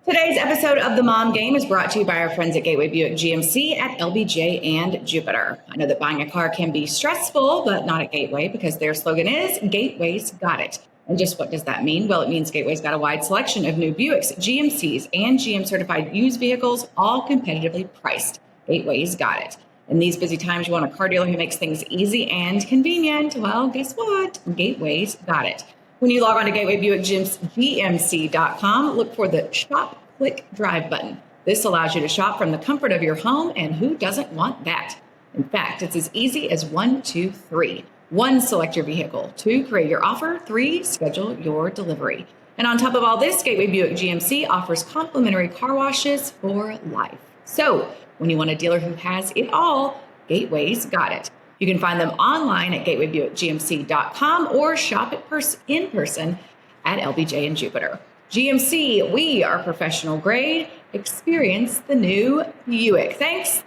Today's episode of The Mom Game is brought to you by our friends at Gateway Buick GMC at LBJ and Jupiter. I know that buying a car can be stressful, but not at Gateway because their slogan is Gateway's Got It. And just what does that mean? Well, it means Gateway's got a wide selection of new Buicks, GMCs, and GM certified used vehicles, all competitively priced. Gateway's got it. In these busy times, you want a car dealer who makes things easy and convenient. Well, guess what? Gateway's got it. When you log on to gatewaybuickgmc.com, look for the Shop, Click, Drive button. This allows you to shop from the comfort of your home, and who doesn't want that? In fact, it's as easy as 1, 2, 3. 1, select your vehicle. 2, create your offer. 3, schedule your delivery. And on top of all this, Gateway Buick GMC offers complimentary car washes for life. So when you want a dealer who has it all, Gateway's got it. You can find them online at gatewaybuickgmc.com or shop in person at LBJ and Jupiter. GMC, we are professional grade. Experience the new Buick. Thanks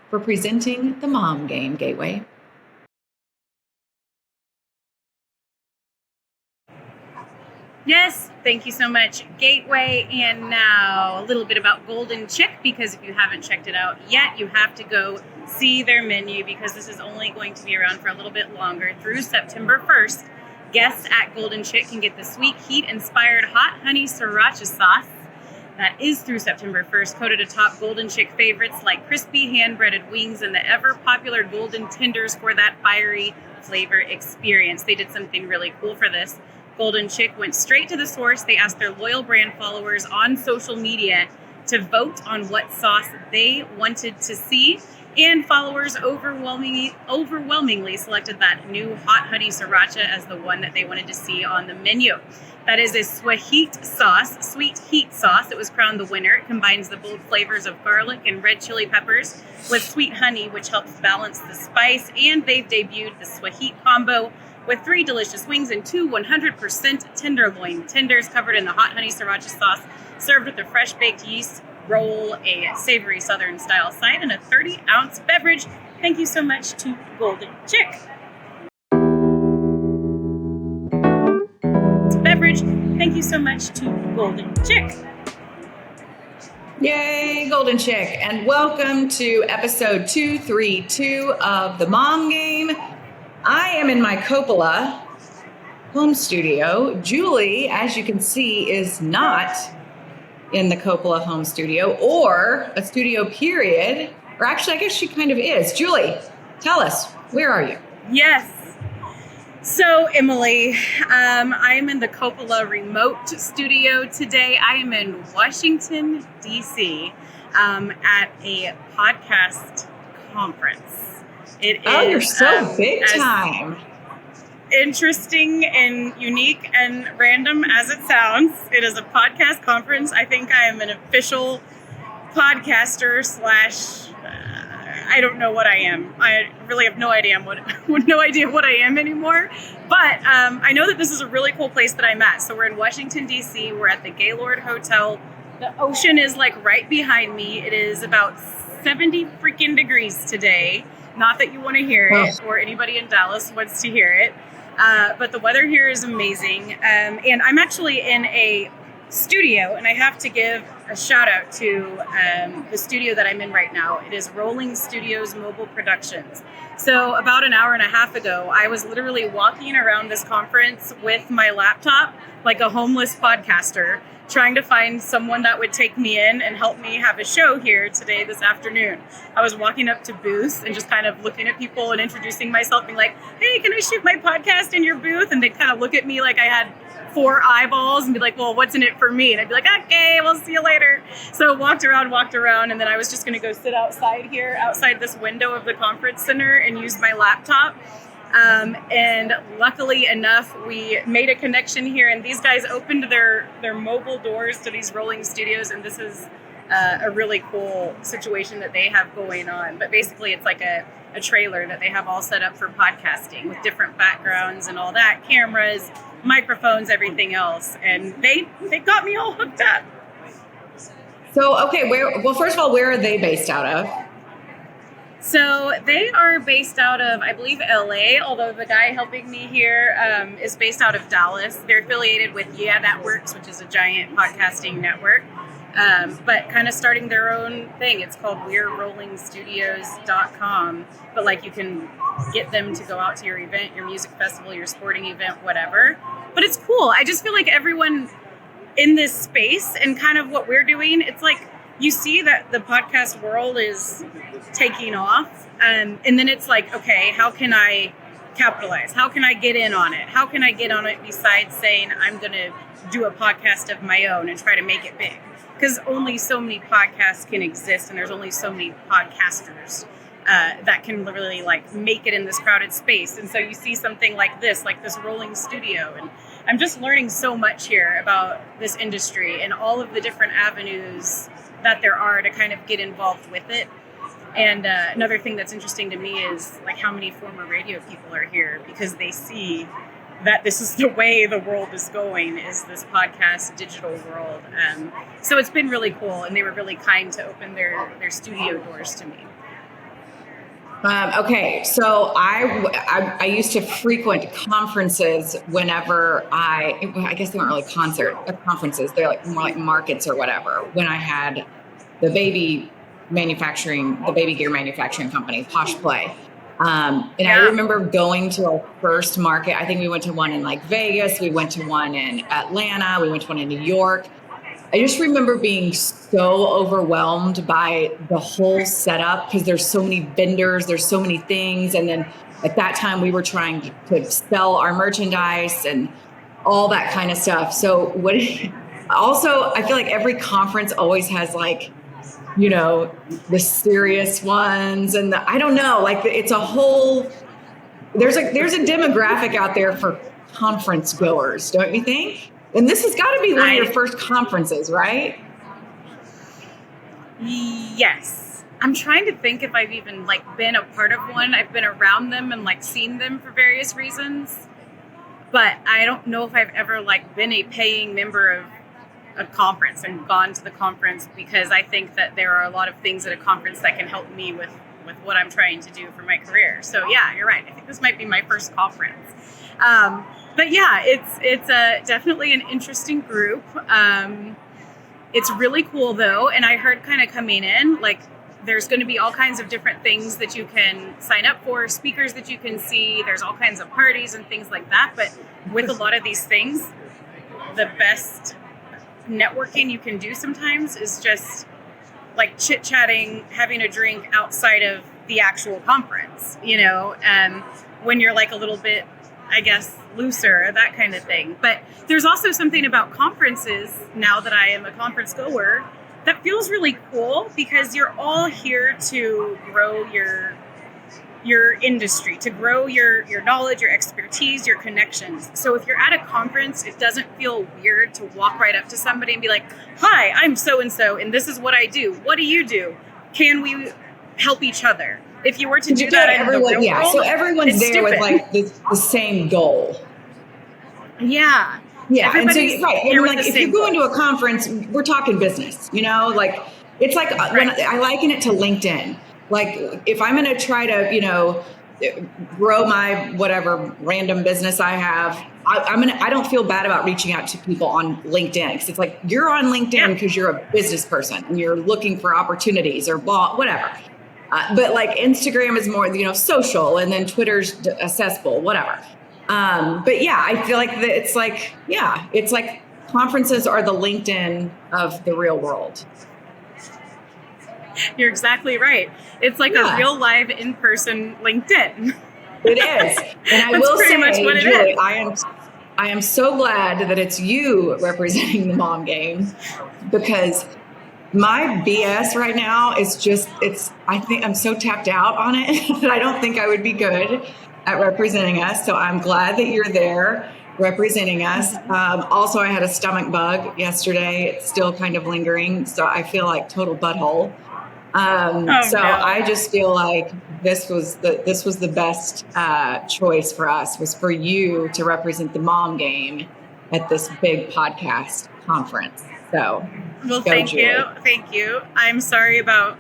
for presenting the Mom Game, Gateway. Yes, thank you so much, Gateway. And now a little bit about Golden Chick, because if you haven't checked it out yet, you have to go see their menu because this is only going to be around for a little bit longer through September 1st. Guests at Golden Chick can get the sweet heat-inspired hot honey sriracha sauce. That is through September 1st, coated atop Golden Chick favorites like crispy hand-breaded wings and the ever-popular golden tenders for that fiery flavor experience. They did something really cool for this. Golden Chick went straight to the source. They asked their loyal brand followers on social media to vote on what sauce they wanted to see, and followers overwhelmingly selected that new hot honey sriracha as the one that they wanted to see on the menu. That is a sweet heat sauce. It was crowned the winner. It combines the bold flavors of garlic and red chili peppers with sweet honey, which helps balance the spice, and they've debuted the sweet heat combo with 3 delicious wings and 2 100% tenderloin tenders covered in the hot honey sriracha sauce, served with a fresh baked yeast roll, a savory southern style side, and a 30-ounce beverage. Thank you so much to Golden Chick. Thank you so much to Golden Chick. Yay, Golden Chick. And welcome to episode 232 of The Mom Game. I am in my Coppola home studio. Julie, as you can see, is not in the Coppola home studio or a studio period. Or actually, I guess she kind of is. Julie, tell us, where are you? Yes. So, Emily, I'm in the Coppola remote studio today. I am in Washington, D.C. At a podcast conference. You're so big time. Interesting and unique and random as it sounds. It is a podcast conference. I think I am an official podcaster / I don't know what I am. I really have no idea what I am anymore. But I know that this is a really cool place that I'm at. So we're in Washington, D.C. We're at the Gaylord Hotel. The ocean is like right behind me. It is about 70 freaking degrees today. Not that you want to hear it, or anybody in Dallas wants to hear it. But the weather here is amazing. And I'm actually in a studio, and I have to give a shout out to the studio that I'm in right now. It is Rolling Studios Mobile Productions. So about an hour and a half ago, I was literally walking around this conference with my laptop like a homeless podcaster, trying to find someone that would take me in and help me have a show here today, this afternoon. I was walking up to booths and just kind of looking at people and introducing myself, being like, hey, can I shoot my podcast in your booth? And they'd kind of look at me like I had 4 eyeballs and be like, well, what's in it for me? And I'd be like, okay, we'll see you later. So walked around, and then I was just going to go sit outside this window of the conference center and use my laptop. And luckily enough, we made a connection here, and these guys opened their mobile doors to these rolling studios, and this is a really cool situation that they have going on. But basically, it's like a trailer that they have all set up for podcasting with different backgrounds and all that, cameras, microphones, everything else. And they got me all hooked up. So, okay, first of all, where are they based out of? So they are based out of, I believe, LA, although the guy helping me here is based out of Dallas. They're affiliated with Yeah That Works, which is a giant podcasting network, but kind of starting their own thing. It's called We'reRollingStudios.com, but like you can get them to go out to your event, your music festival, your sporting event, whatever. But it's cool. I just feel like everyone in this space and kind of what we're doing, it's like, you see that the podcast world is taking off, and then it's like, okay, how can I capitalize? How can I get in on it? How can I get on it besides saying I'm going to do a podcast of my own and try to make it big? Because only so many podcasts can exist, and there's only so many podcasters that can really like make it in this crowded space. And so you see something like this rolling studio, and I'm just learning so much here about this industry and all of the different avenues that there are to kind of get involved with it. And another thing that's interesting to me is like how many former radio people are here, because they see that this is the way the world is going, is this podcast digital world. So it's been really cool, and they were really kind to open their studio doors to me. Okay, so I used to frequent conferences whenever I guess they weren't really conferences. They're like more like markets or whatever. When I had the baby gear manufacturing company, Posh Play. I remember going to our first market. I think we went to one in like Vegas. We went to one in Atlanta. We went to one in New York. I just remember being so overwhelmed by the whole setup because there's so many vendors, there's so many things. And then at that time we were trying to sell our merchandise and all that kind of stuff. So also, I feel like every conference always has like, you know, the serious ones. And I don't know, like it's a whole, there's a demographic out there for conference goers, don't you think? And this has got to be one of your first conferences, right? Yes. I'm trying to think if I've even like been a part of one. I've been around them and like seen them for various reasons. But I don't know if I've ever like been a paying member of a conference and gone to the conference, because I think that there are a lot of things at a conference that can help me with what I'm trying to do for my career. So yeah, you're right. I think this might be my first conference. But yeah, it's definitely an interesting group. It's really cool though. And I heard kind of coming in, like there's going to be all kinds of different things that you can sign up for, speakers that you can see. There's all kinds of parties and things like that. But with a lot of these things, the best networking you can do sometimes is just like chit-chatting, having a drink outside of the actual conference, you know, when you're like a little bit, I guess, looser, that kind of thing. But there's also something about conferences, now that I am a conference goer, that feels really cool, because you're all here to grow your industry, to grow your knowledge, your expertise, your connections. So if you're at a conference, it doesn't feel weird to walk right up to somebody and be like, hi, I'm so-and-so, and this is what I do. What do you do? Can we help each other? If you were to do that in the real world, so everyone's there with like the same goal. Yeah. Yeah. And so, right. And like, if you go into a conference, we're talking business, you know, like it's like when I liken it to LinkedIn. Like if I'm going to try to, you know, grow my whatever random business I have, I don't feel bad about reaching out to people on LinkedIn, because it's like you're on LinkedIn because you're a business person and you're looking for opportunities or whatever. But like Instagram is more, you know, social, and then Twitter's accessible, whatever. But yeah, I feel like it's like conferences are the LinkedIn of the real world. You're exactly right. It's like a real live in-person LinkedIn. It is. And I will say, Julie, I am so glad that it's you representing the mom game, because my BS right now is I think I'm so tapped out on it that I don't think I would be good at representing us. So I'm glad that you're there representing us. Also, I had a stomach bug yesterday. It's still kind of lingering. So I feel like total butthole. I just feel like this was the best choice for us, was for you to represent the mom game at this big podcast conference. So, well, thank you. I'm sorry about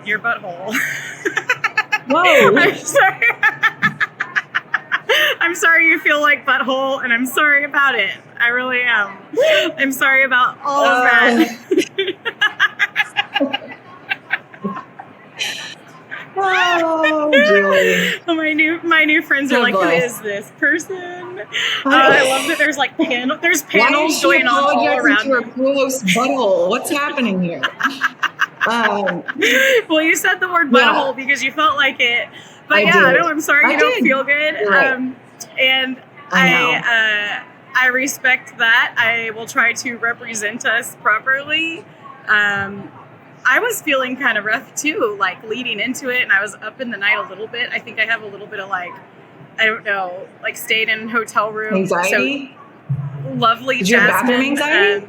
your butthole. Whoa. I'm sorry. I'm sorry you feel like butthole, and I'm sorry about it. I really am. I'm sorry about all of that. Oh, Julie. My new friends are like, who is this person? I love that there's like there's panels going on all around. Why is she gross butthole? What's happening here? Well, you said the word butthole because you felt like it. But I'm sorry you don't feel good. Right. And I respect that. I will try to represent us properly. I was feeling kind of rough too, like leading into it, and I was up in the night a little bit. I think I have a little bit of like, I don't know, like stayed in hotel room. Anxiety? So lovely. Did you have bathroom anxiety?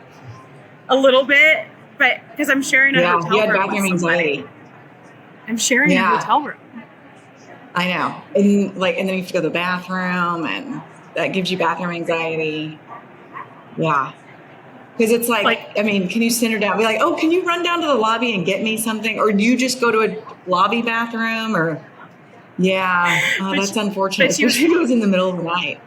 A little bit, but because I'm sharing a hotel room. Yeah, you had bathroom anxiety. I'm sharing a hotel room. I know. And then you have to go to the bathroom, and that gives you bathroom anxiety. Yeah. Because it's like, I mean, can you send her down? Be like, oh, can you run down to the lobby and get me something? Or do you just go to a lobby bathroom? Or, that's unfortunate. Especially if it was in the middle of the night.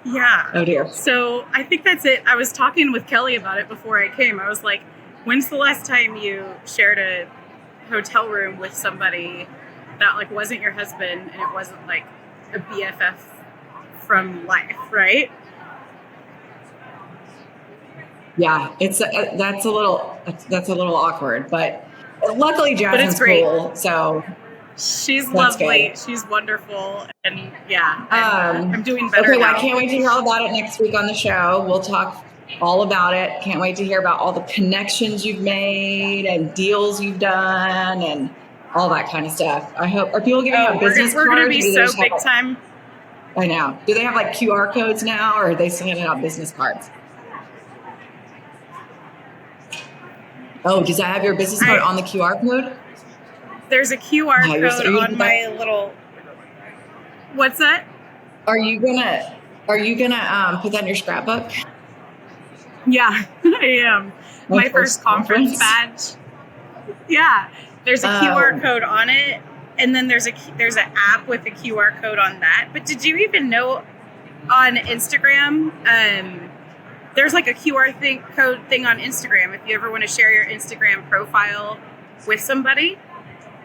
Yeah. Oh, dear. So I think that's it. I was talking with Kelly about it before I came. I was like, when's the last time you shared a hotel room with somebody that like wasn't your husband and it wasn't like a BFF from life, right? Yeah, that's a little awkward, but luckily Jasmine's cool, so she's lovely. Good. She's wonderful, and I'm doing better. Okay, now. Well, I can't wait to hear all about it next week on the show. We'll talk all about it. Can't wait to hear about all the connections you've made and deals you've done and all that kind of stuff. I hope. Are people giving out business cards? We're going to be so big time. I know. Do they have like QR codes now, or are they sending out business cards? Oh, does that have your business card on the QR code? There's a QR code on my little. What's that? Are you gonna put that in your scrapbook? Yeah, I am. My first conference badge. Yeah, there's a QR code on it, and then there's an app with a QR code on that. But did you even know on Instagram? There's like a QR code thing on Instagram. If you ever want to share your Instagram profile with somebody,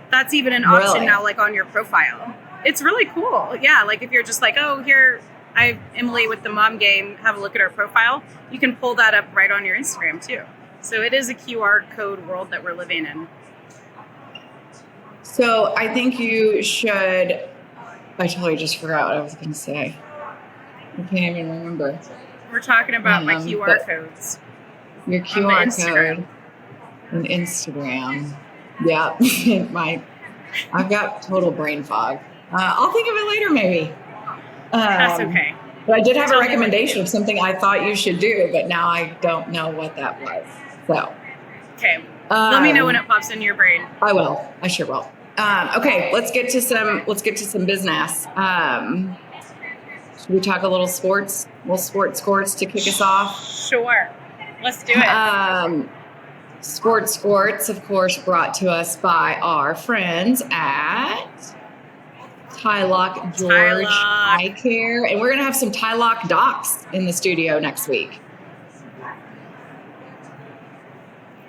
that's even an option now, like on your profile. It's really cool. Yeah, like if you're just like, oh, here, I have Emily with the Mom Game, have a look at her profile. You can pull that up right on your Instagram too. So it is a QR code world that we're living in. So I think you should, I totally just forgot what I was going to say. I can't even remember. We're talking about my QR codes. Your QR code on Instagram. Yeah. I've got total brain fog. I'll think of it later, maybe. That's okay. But I did have a recommendation of something I thought you should do, but now I don't know what that was. So. Okay. Let me know when it pops in your brain. I will. I sure will. Okay. Let's get to some business. Should we talk a little sports? Little sports to kick us off? Sure. Let's do it. Sports, of course, brought to us by our friends at Tylock George Eye Care. And we're going to have some Tylock docs in the studio next week.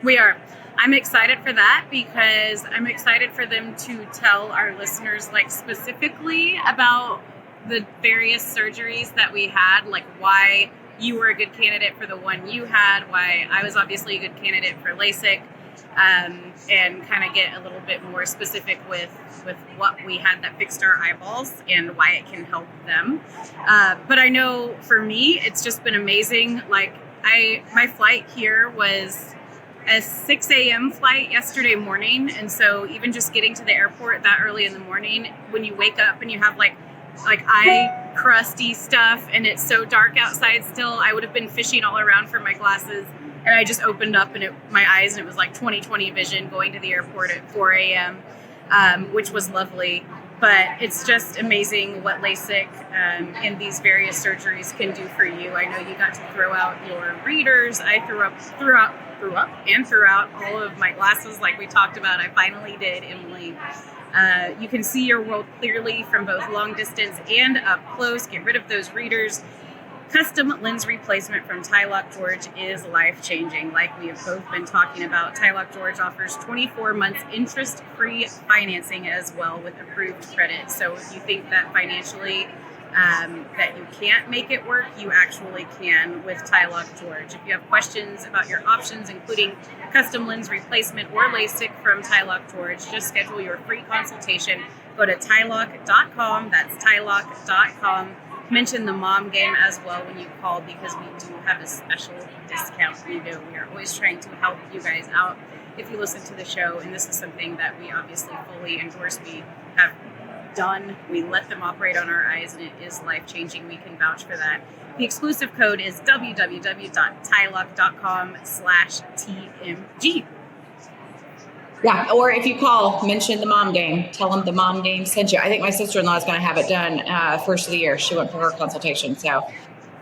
We are. I'm excited for that because I'm excited for them to tell our listeners, like, specifically about the various surgeries that we had, like why you were a good candidate for the one you had, why I was obviously a good candidate for LASIK, and kind of get a little bit more specific with what we had that fixed our eyeballs and why it can help them. But I know for me, it's just been amazing. Like my flight here was a 6 a.m. flight yesterday morning. And so even just getting to the airport that early in the morning, when you wake up and you have like eye crusty stuff and it's so dark outside still, I would have been fishing all around for my glasses, and I just opened up and my eyes, and it was like 20/20 vision going to the airport at 4 a.m., which was lovely. But it's just amazing what LASIK and these various surgeries can do for you. I know you got to throw out your readers. I threw out all of my glasses like we talked about. I finally did, Emily. You can see your world clearly from both long distance and up close. Get rid of those readers. Custom lens replacement from Tylock George is life-changing. Like we have both been talking about, Tylock George offers 24 months interest-free financing as well with approved credit. So if you think that financially that you can't make it work, you actually can with Tylock George. If you have questions about your options, including custom lens replacement or LASIK from Tylock George, just schedule your free consultation. Go to tylock.com. That's tylock.com. Mention the mom game as well when you call, because we do have a special discount. We are always trying to help you guys out if you listen to the show, and this is something that we obviously fully endorse. We have done. We let them operate on our eyes, and it is life-changing. We can vouch for that. The exclusive code is www.tylock.com/TMG. Yeah, or if you call, mention the mom game. Tell them the mom game sent you. I think my sister-in-law is going to have it done first of the year. She went for her consultation, so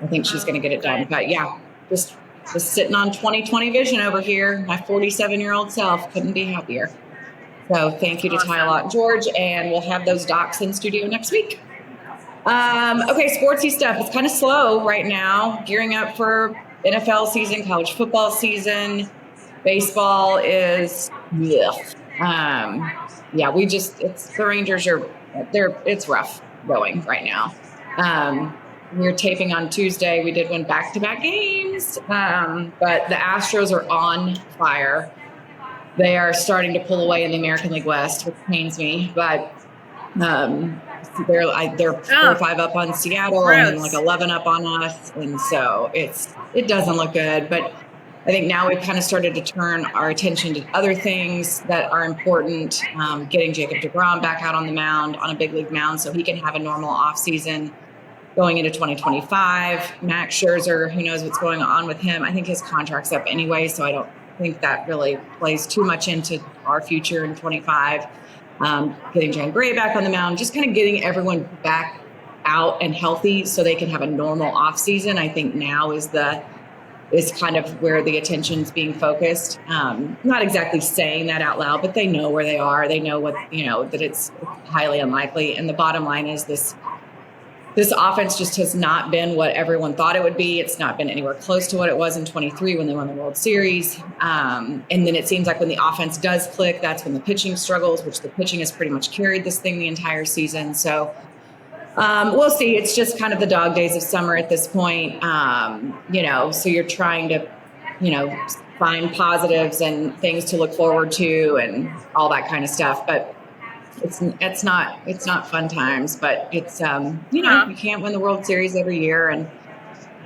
I think she's going to get it done. But yeah, just sitting on 20/20 vision over here. My 47-year-old self couldn't be happier. So thank you to Tylock George, and we'll have those docs in studio next week. Okay, sportsy stuff. It's kind of slow right now, gearing up for NFL season, college football season. Baseball is, it's the Rangers it's rough going right now. We're taping on Tuesday. We did win back-to-back games, but the Astros are on fire. They are starting to pull away in the American League West, which pains me, but they're 4-5 up on Seattle and like 11 up on us, and so it doesn't look good. But I think now we've kind of started to turn our attention to other things that are important. Getting Jacob deGrom back out on the mound, on a big league mound, so he can have a normal offseason going into 2025. Max Scherzer, who knows what's going on with him? I think his contract's up anyway, so I don't think that really plays too much into our future in 25. Getting John Gray back on the mound, just kind of getting everyone back out and healthy so they can have a normal offseason. I think now is kind of where the attention's being focused. Not exactly saying that out loud, but they know where they are. They know that it's highly unlikely. And the bottom line is this offense just has not been what everyone thought it would be. It's not been anywhere close to what it was in 23 when they won the World Series. And then it seems like when the offense does click, that's when the pitching struggles, which the pitching has pretty much carried this thing the entire season. So we'll see. It's just kind of the dog days of summer at this point. So you're trying to, find positives and things to look forward to and all that kind of stuff. But it's not fun times, but it's, you can't win the World Series every year, and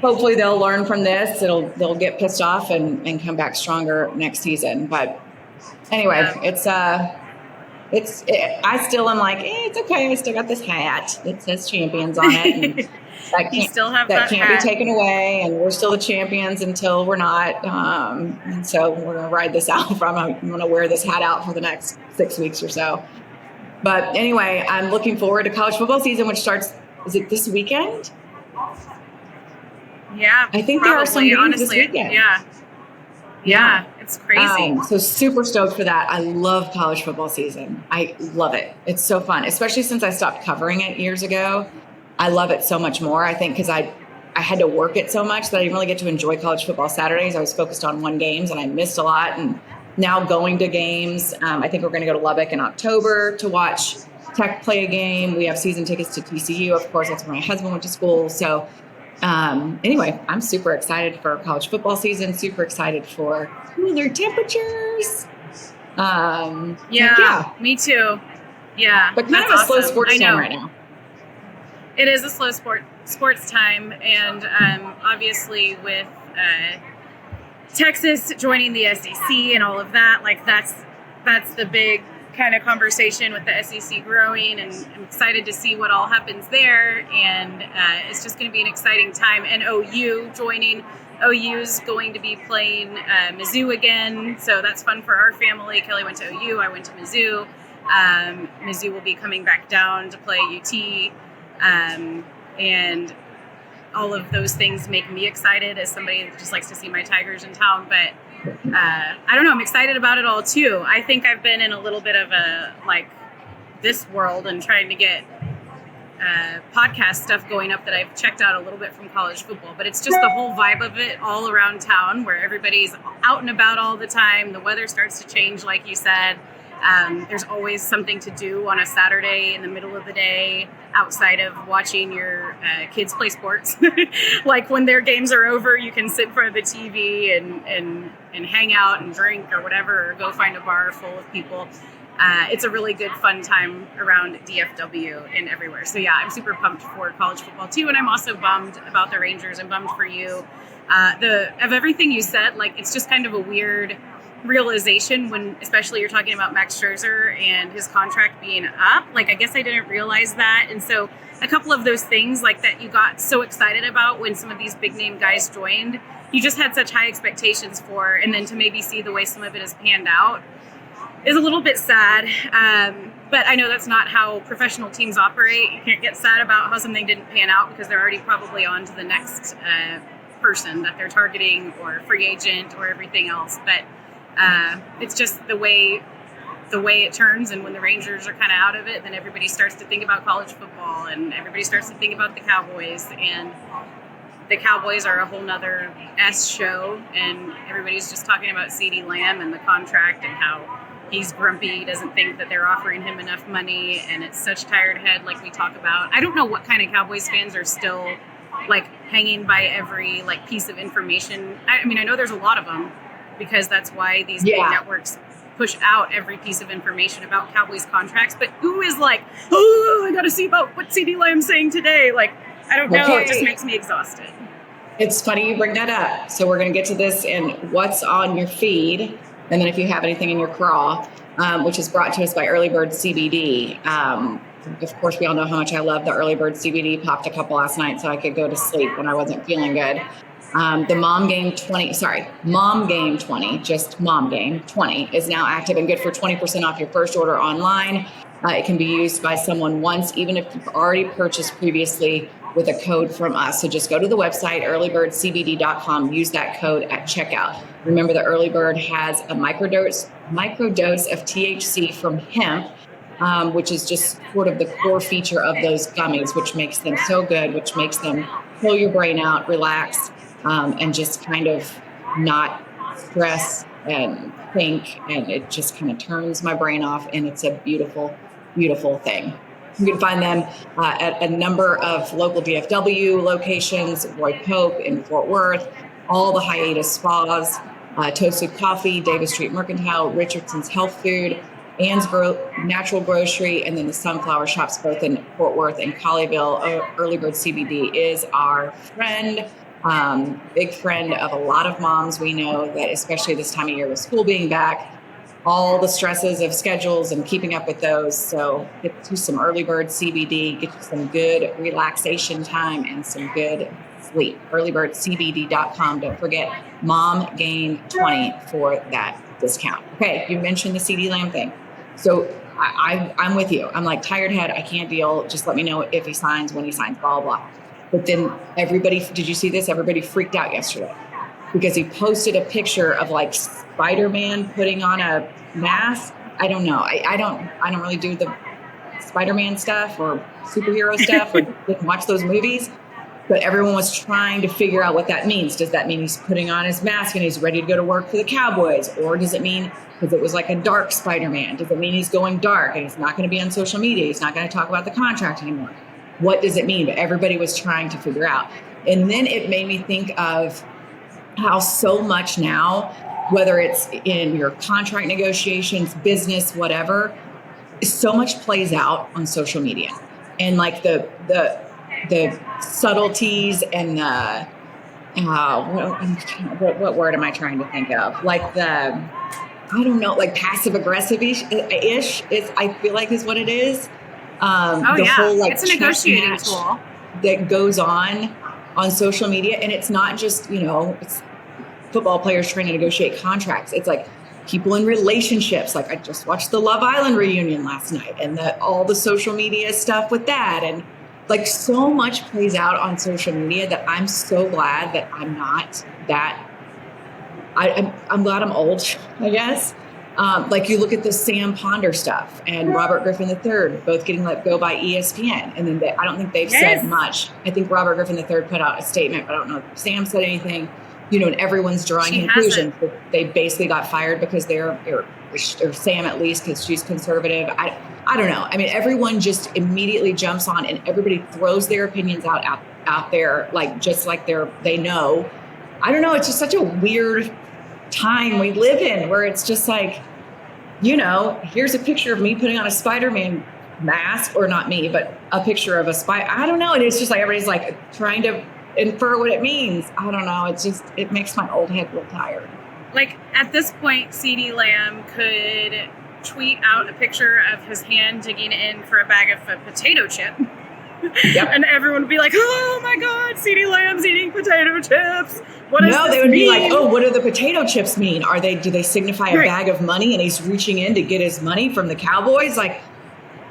hopefully they'll learn from this. They'll get pissed off and come back stronger next season. But anyway, I still am like, it's okay. I still got this hat that says champions on it. And that can't be taken away. And we're still the champions until we're not. And so we're going to ride this out. I'm going to wear this hat out for the next 6 weeks or so. But anyway, I'm looking forward to college football season, which starts, is it this weekend? Yeah. I think there are some games this weekend. Yeah, it's crazy. So super stoked for that. I love college football season. I love it. It's so fun, especially since I stopped covering it years ago. I love it so much more, I think, because I had to work it so much that I didn't really get to enjoy college football Saturdays. I was focused on one games, and I missed a lot. And now going to games, I think we're going to go to Lubbock in October to watch Tech play a game. We have season tickets to TCU. Of course, that's where my husband went to school. So anyway, I'm super excited for college football season, super excited for cooler temperatures. Me too. Yeah. But kind of a slow sports time right now. It is a slow sports time. And obviously with Texas joining the SEC and all of that, like that's the big kind of conversation with the SEC growing, and I'm excited to see what all happens there. And it's just going to be an exciting time. And OU joining. OU's going to be playing Mizzou again, so that's fun for our family. Kelly went to OU, I went to Mizzou. Mizzou will be coming back down to play UT. And all of those things make me excited as somebody that just likes to see my Tigers in town. But I don't know, I'm excited about it all too. I think I've been in a little bit of a this world and trying to get podcast stuff going up that I've checked out a little bit from college football, but it's just the whole vibe of it all around town where everybody's out and about all the time. The weather starts to change, like you said. There's always something to do on a Saturday in the middle of the day outside of watching your kids play sports. Like when their games are over, you can sit in front of the TV and hang out and drink or whatever, or go find a bar full of people. It's a really good, fun time around DFW and everywhere. So yeah, I'm super pumped for college football too. And I'm also bummed about the Rangers. I'm bummed for you. Of everything you said, it's just kind of a weird realization when, especially you're talking about Max Scherzer and his contract being up. I guess I didn't realize that. And so a couple of those things that you got so excited about when some of these big name guys joined, you just had such high expectations for, and then to maybe see the way some of it has panned out is a little bit sad. But I know that's not how professional teams operate. You can't get sad about how something didn't pan out because they're already probably on to the next person that they're targeting or free agent or everything else. But it's just the way it turns, and when the Rangers are kind of out of it, then everybody starts to think about college football, and everybody starts to think about the Cowboys, and the Cowboys are a whole nother S show, and everybody's just talking about CeeDee Lamb and the contract and how he's grumpy, he doesn't think that they're offering him enough money, and it's such tired head we talk about. I don't know what kind of Cowboys fans are still hanging by every piece of information. I mean, I know there's a lot of them, because that's why these big networks push out every piece of information about Cowboys contracts. But who is I got to see about what CeeDee Lamb's saying today? I don't know. Okay. It just makes me exhausted. It's funny you bring that up. So we're going to get to this in what's on your feed, and then if you have anything in your craw, which is brought to us by Early Bird CBD. Of course, we all know how much I love the Early Bird CBD. Popped a couple last night so I could go to sleep when I wasn't feeling good. The Mom Game 20, just Mom Game 20 is now active and good for 20% off your first order online. It can be used by someone once, even if you've already purchased previously with a code from us. So just go to the website, earlybirdcbd.com, use that code at checkout. Remember, the Early Bird has a microdose of THC from hemp, which is just sort of the core feature of those gummies, which makes them so good, which makes them pull your brain out, relax, and just kind of not stress and think, and it just kind of turns my brain off, and it's a beautiful, beautiful thing. You can find them at a number of local DFW locations, Roy Pope in Fort Worth, all the hiatus spas, Toasted Coffee, Davis Street Mercantile, Richardson's Health Food, Ann's Natural Grocery, and then the Sunflower Shops, both in Fort Worth and Colleyville. Early Bird CBD is our friend. Big friend of a lot of moms. We know that, especially this time of year with school being back, all the stresses of schedules and keeping up with those. So get to some Early Bird CBD, get you some good relaxation time and some good sleep. Earlybirdcbd.com. Don't forget Mom Gain 20 for that discount. Okay, you mentioned the CeeDee Lamb thing. So I'm with you. I'm tired head. I can't deal. Just let me know if he signs, when he signs, blah, blah, blah. But then did you see this? Everybody freaked out yesterday because he posted a picture of Spider-Man putting on a mask. I don't know. I don't really do the Spider-Man stuff or superhero stuff or didn't watch those movies. But everyone was trying to figure out what that means. Does that mean he's putting on his mask and he's ready to go to work for the Cowboys? Or does it mean, because it was a dark Spider-Man, does it mean he's going dark and he's not going to be on social media? He's not going to talk about the contract anymore. What does it mean? But everybody was trying to figure out. And then it made me think of how so much now, whether it's in your contract negotiations, business, whatever, so much plays out on social media. And the subtleties and the what word am I trying to think of? Passive aggressive ish is, I feel is what it is. Whole it's a negotiating tool that goes on social media, and it's not just it's football players trying to negotiate contracts. It's people in relationships. Like I just watched the Love Island reunion last night and all the social media stuff with that. And like so much plays out on social media that I'm so glad that I'm not that. I'm glad I'm old, I guess. Like you look at the Sam Ponder stuff and Robert Griffin III both getting let go by ESPN. And then I don't think they've said much. I think Robert Griffin III put out a statement, but I don't know if Sam said anything, and everyone's drawing conclusions. They basically got fired because or Sam at least, because she's conservative. I don't know. I mean, everyone just immediately jumps on and everybody throws their opinions out there, like, just like they know. I don't know. It's just such a weird time we live in where it's just like, here's a picture of me putting on a Spider-Man mask, or not me, but a picture of a spider. I don't know. And it's just like, everybody's like trying to infer what it means. I don't know. It makes my old head real tired. Like at this point, CeeDee Lamb could tweet out a picture of his hand digging in for a bag of a potato chip. Yep. And everyone would be like, oh my God, CeeDee Lamb's eating potato chips. They would be like, oh, what do the potato chips mean? Do they signify a bag of money and he's reaching in to get his money from the Cowboys? Like,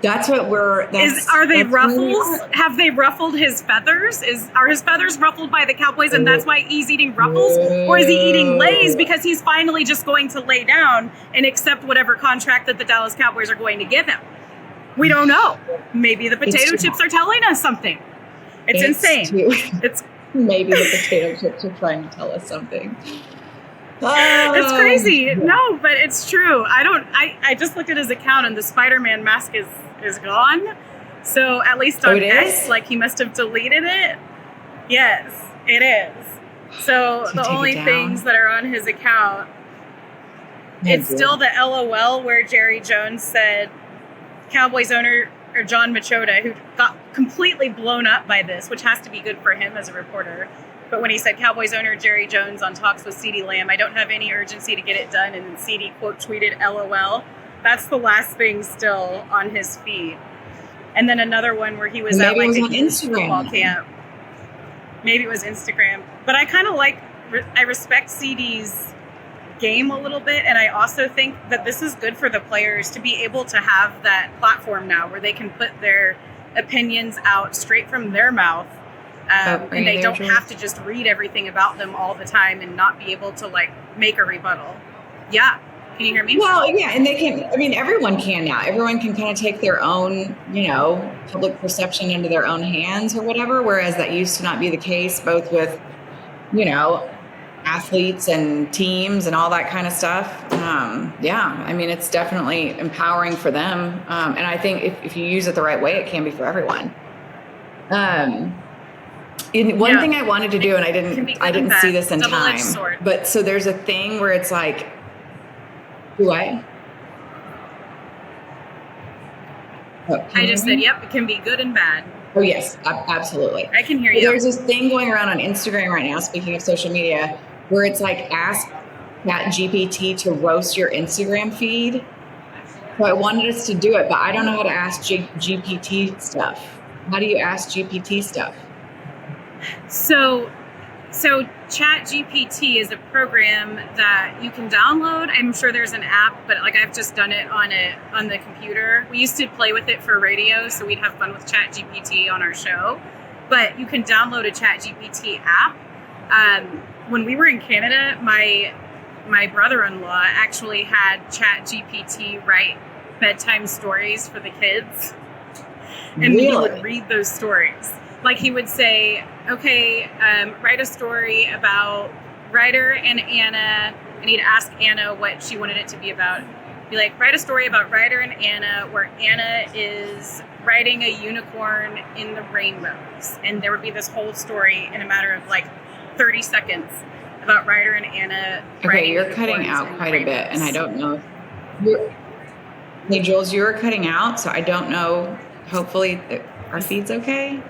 that's what are they ruffles? Have they ruffled his feathers? Are his feathers ruffled by the Cowboys and that's why he's eating ruffles? Or is he eating Lay's because he's finally just going to lay down and accept whatever contract that the Dallas Cowboys are going to give him? We don't know. Maybe the potato chips are telling us something. It's insane. Maybe the potato chips are trying to tell us something. It's crazy. No, but it's true. I just looked at his account and the Spider-Man mask is gone. So at least on X, like he must have deleted it. Yes, it is. So the only things that are on his account, it's still the LOL where Jerry Jones said, Cowboys owner or John Machota, who got completely blown up by this, which has to be good for him as a reporter. But when he said Cowboys owner Jerry Jones on talks with CeeDee Lamb, I don't have any urgency to get it done. And then CeeDee quote tweeted LOL. That's the last thing still on his feed. And then another one where he was at like a football camp. Maybe it was Instagram. But I kind of I respect CeeDee's game a little bit, and I also think that this is good for the players to be able to have that platform now where they can put their opinions out straight from their mouth, and they don't have to just read everything about them all the time and not be able to like make a rebuttal. Yeah, can you hear me? Well, yeah, and they can. I mean, everyone can now. Everyone can kind of take their own, public perception into their own hands or whatever. Whereas that used to not be the case, both with, athletes and teams and all that kind of stuff. I mean, it's definitely empowering for them. And I think if you use it the right way, it can be for everyone. One thing I wanted to do, and I didn't see this in time, but so there's a thing where it's like, I just said, yep, it can be good and bad. Oh, yes, absolutely. I can hear you. There's this thing going around on Instagram right now, speaking of social media, where it's like, ask ChatGPT to roast your Instagram feed. So I wanted us to do it, but I don't know how to ask GPT stuff. How do you ask GPT stuff? So ChatGPT is a program that you can download. I'm sure there's an app, but like I've just done it on the computer. We used to play with it for radio, so we'd have fun with ChatGPT on our show. But you can download a ChatGPT app. When we were in Canada, my brother-in-law actually had ChatGPT write bedtime stories for the kids, and he would read those stories. Like he would say, okay, write a story about Ryder and Anna, and he'd ask Anna what she wanted it to be about. Be like, write a story about Ryder and Anna where Anna is riding a unicorn in the rainbows. And there would be this whole story in a matter of like 30 seconds about Ryder and Anna. Okay, you're cutting out quite a bit, and I don't know. Hey, Jules, you're cutting out, so I don't know. Hopefully our feed's okay.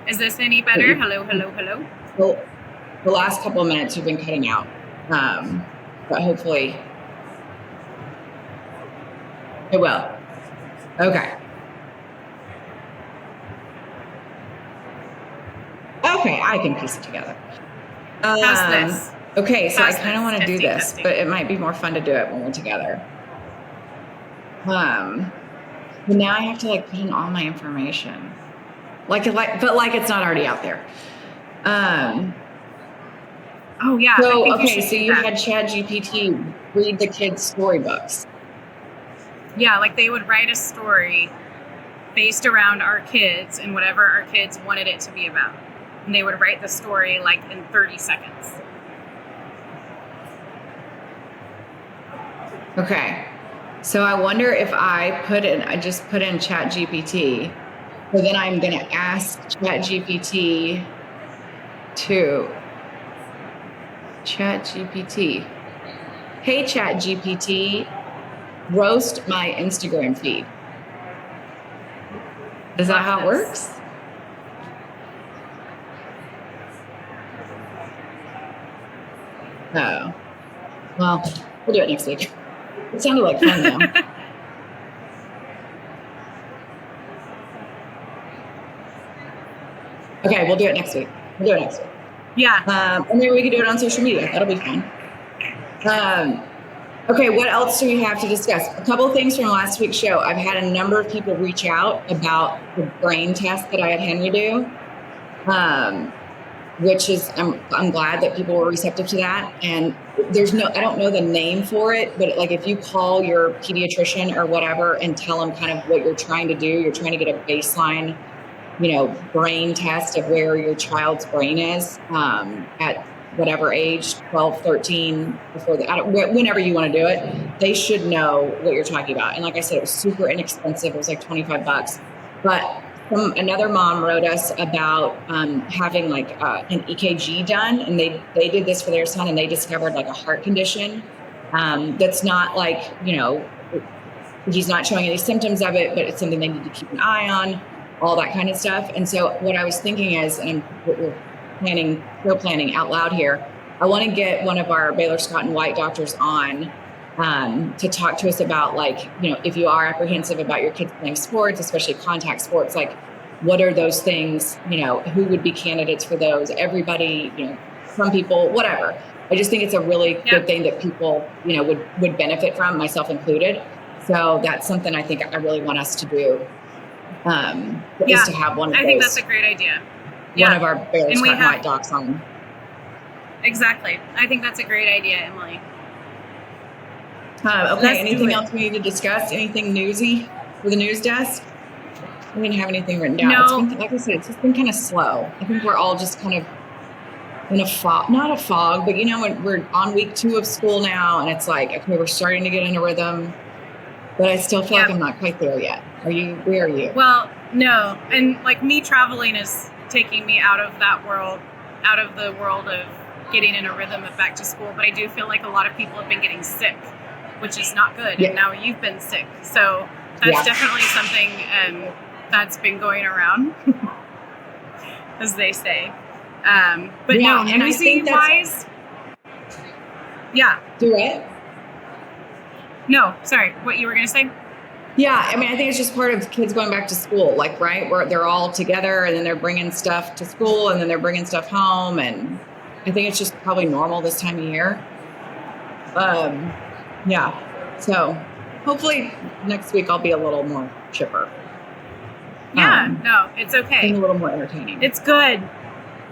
Is this any better? Hello, hello, hello. Well, the last couple of minutes you've been cutting out, but hopefully it will. Okay. Okay, I can piece it together. How's this? Okay, so I Fast kind of want to do testing, this, testing. but it might be more fun to do it when we're together. But now I have to like put in all my information, but it's not already out there. Oh yeah. So I think okay, you so you had ChatGPT read the kids' storybooks. Yeah, like they would write a story based around our kids and whatever our kids wanted it to be about. And they would write the story like in 30 seconds. Okay. So I wonder if I just put in ChatGPT, so then I'm going to ask ChatGPT hey ChatGPT, roast my Instagram feed. Is that how it works? Oh, well, we'll do it next week. It sounded like fun though. Okay, we'll do it next week. Yeah. And maybe we could do it on social media. That'll be fun. Okay, what else do we have to discuss? A couple of things from last week's show. I've had a number of people reach out about the brain test that I had Henry do, which is, I'm glad that people were receptive to that. And I don't know the name for it, but like if you call your pediatrician or whatever and tell them kind of what you're trying to do, you're trying to get a baseline, brain test of where your child's brain is at whatever age, 12, 13, before whenever you want to do it, they should know what you're talking about. And like I said, it was super inexpensive. It was like $25. But another mom wrote us about having like an EKG done, and they did this for their son, and they discovered like a heart condition that's not like, he's not showing any symptoms of it, but it's something they need to keep an eye on, all that kind of stuff. And so what I was thinking is, and we're planning out loud here, I want to get one of our Baylor Scott and White doctors on to talk to us about, like, if you are apprehensive about your kids playing sports, especially contact sports, like what are those things, who would be candidates for those? Everybody, some people, whatever. I just think it's a really good thing that people, would benefit from, myself included. So that's something I think I really want us to do. Is to have one of those. I think that's a great idea. One of our Baylor Scott and White docs on. Exactly. I think that's a great idea, Emily. Okay, anything else we need to discuss? Anything newsy for the news desk? We didn't have anything written down. No. It's been, like I said, it's just been kind of slow. I think we're all just kind of in a fog, not a fog, but when we're on week 2 of school now, and it's like, okay, we're starting to get in a rhythm, but I still feel like I'm not quite there yet. Where are you? Well, no. And like me traveling is taking me out of that world, out of the world of getting in a rhythm of back to school. But I do feel like a lot of people have been getting sick, which is not good. Yeah. And now you've been sick. So that's definitely something that's been going around, as they say. But no, music-wise, Do it? No, sorry. What you were going to say? Yeah, I mean, I think it's just part of kids going back to school, like, right, where they're all together and then they're bringing stuff to school and then they're bringing stuff home. And I think it's just probably normal this time of year. So hopefully next week I'll be a little more chipper. No, it's okay. And a little more entertaining. It's good.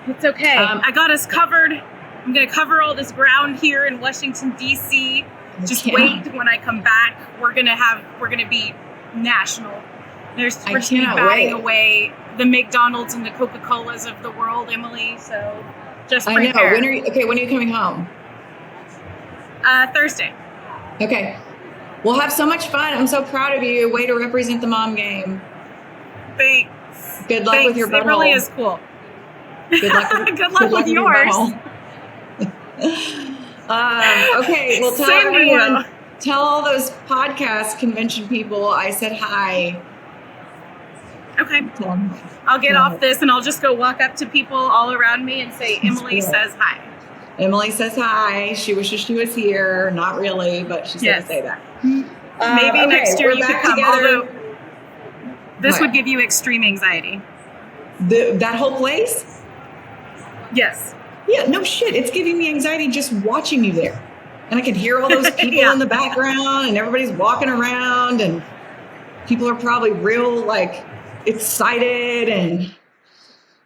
It's okay. I got us covered. I'm going to cover all this ground here in Washington, D.C. Just wait when I come back. We're gonna be national. We're gonna be batting away the McDonald's and the Coca-Colas of the world, Emily. So just prepare. When are you coming home? Thursday. Okay. We'll have so much fun. I'm so proud of you. Way to represent the mom game. Thanks. Good luck with your butthole. It really is cool. Good luck with, good luck with yours. Okay, well, tell everyone, tell all those podcast convention people I said hi. Okay. I'll get off this and I'll just go walk up to people all around me and say, Emily says hi. Emily says hi. She wishes she was here. Not really, but she said to say that. Maybe next year you could come, although this would give you extreme anxiety. That whole place? Yes. Yeah, no shit. It's giving me anxiety just watching you there. And I can hear all those people Yeah. in the background and everybody's walking around and people are probably real like excited and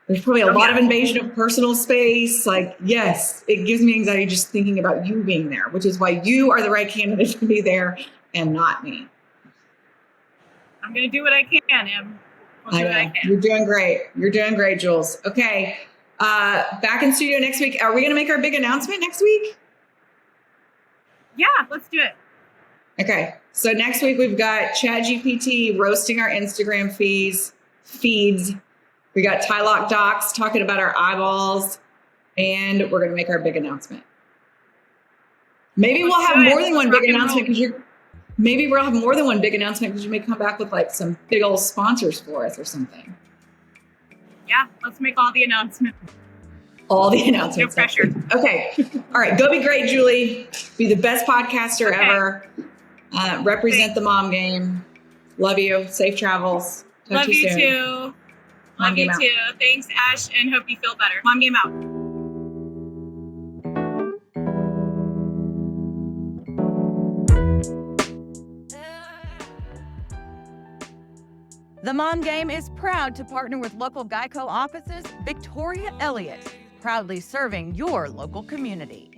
there's probably a lot of invasion of personal space. Like, yes, it gives me anxiety just thinking about you being there, which is why you are the right candidate to be there and not me. I'm going to do what I can, Em. I know. You're doing great. You're doing great, Jules. Okay. Back in studio next week. Are we going to make our big announcement next week? Yeah, let's do it. Okay. So next week we've got ChatGPT roasting our Instagram feeds. We got Tylock Docs talking about our eyeballs, and we're going to make our big announcement. Maybe we'll have more than one big announcement because maybe we'll have more than one big announcement because you may come back with like some big old sponsors for us or something. Yeah, let's make all the announcements. All the announcements. No pressure. Okay. All right. Go be great, Julie. Be the best podcaster ever. Represent the mom game. Love you. Safe travels. Love you too. Love you too. Thanks, Ash, and hope you feel better. Mom game out. The Mom Game is proud to partner with local Geico offices, Victoria Elliott, proudly serving your local community.